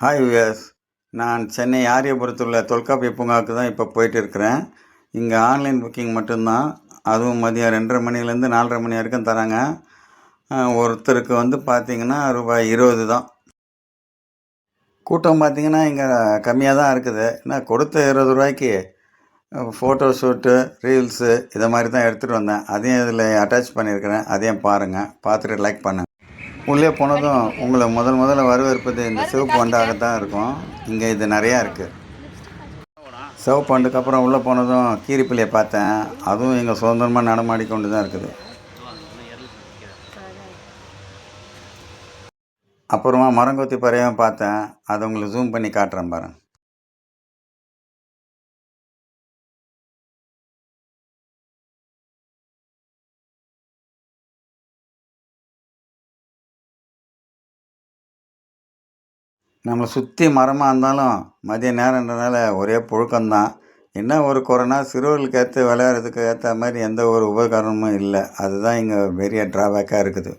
Hi wears, நான் சென்னை ஆரியபுரத்தில் உள்ள தொல்காப்பிய பூங்காவுக்கு தான் இப்போ போயிட்டு இருக்கிறேன். இங்கே ஆன்லைன் புக்கிங் மட்டும்தான். அதுவும் மதியம் 2:30 மணிலேருந்து 4:30 மணி வரைக்கும் தராங்க. ஒருத்தருக்கு வந்து பார்த்திங்கன்னா ரூபாய் 20 தான். கூட்டம் பார்த்திங்கன்னா இங்கே கம்மியாக தான் இருக்குது. ஏன்னா கொடுத்த 20 ரூபாய்க்கு ஃபோட்டோ ஷூட்டு, ரீல்ஸு இதை மாதிரி தான் எடுத்துகிட்டு வந்தேன். அதையும் இதில் அட்டாச் பண்ணியிருக்கிறேன். அதையும் பாருங்கள், பார்த்துட்டு லைக் பண்ணுங்கள். உள்ளே போனதும் உங்களை முதல்ல வரவேற்பது இந்த சிவப்பு வண்டாக தான் இருக்கும். இங்கே இது நிறையா இருக்குது. சிவப்பு வண்டுக்கு அப்புறம் உள்ளே போனதும் கீரிப்பிள்ளையை பார்த்தேன். அதுவும் இங்கே சுதந்திரமாக நடமாடி கொண்டு தான் இருக்குது. அப்புறமா மரங்கொத்தி பறவையும் பார்த்தேன். அதை உங்களுக்கு ஜூம் பண்ணி காட்டுறேன் பாருங்க. நம்மளை சுற்றி மரமாக இருந்தாலும் மதிய நேரன்றனால ஒரே புழுக்கம்தான். என்ன ஒரு குறைனா சிறுவர்களுக்கு ஏற்ற விளையாடுறதுக்கு ஏற்ற மாதிரி எந்த ஒரு உபகரணமும் இல்லை. அதுதான் இங்கே பெரிய ட்ராபேக்காக இருக்குது.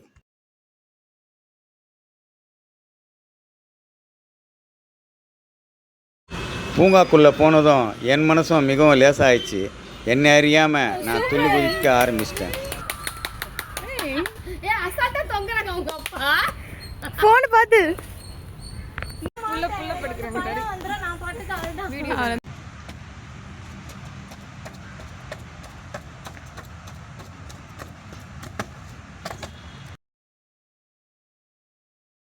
பூங்காக்குள்ளே போனதும் என் மனசும் மிகவும் லேசாகிடுச்சு. என்னை அறியாமல் நான் துள்ளி குதிக்க ஆரம்பிச்சிட்டேன். ஃபோன் பார்த்து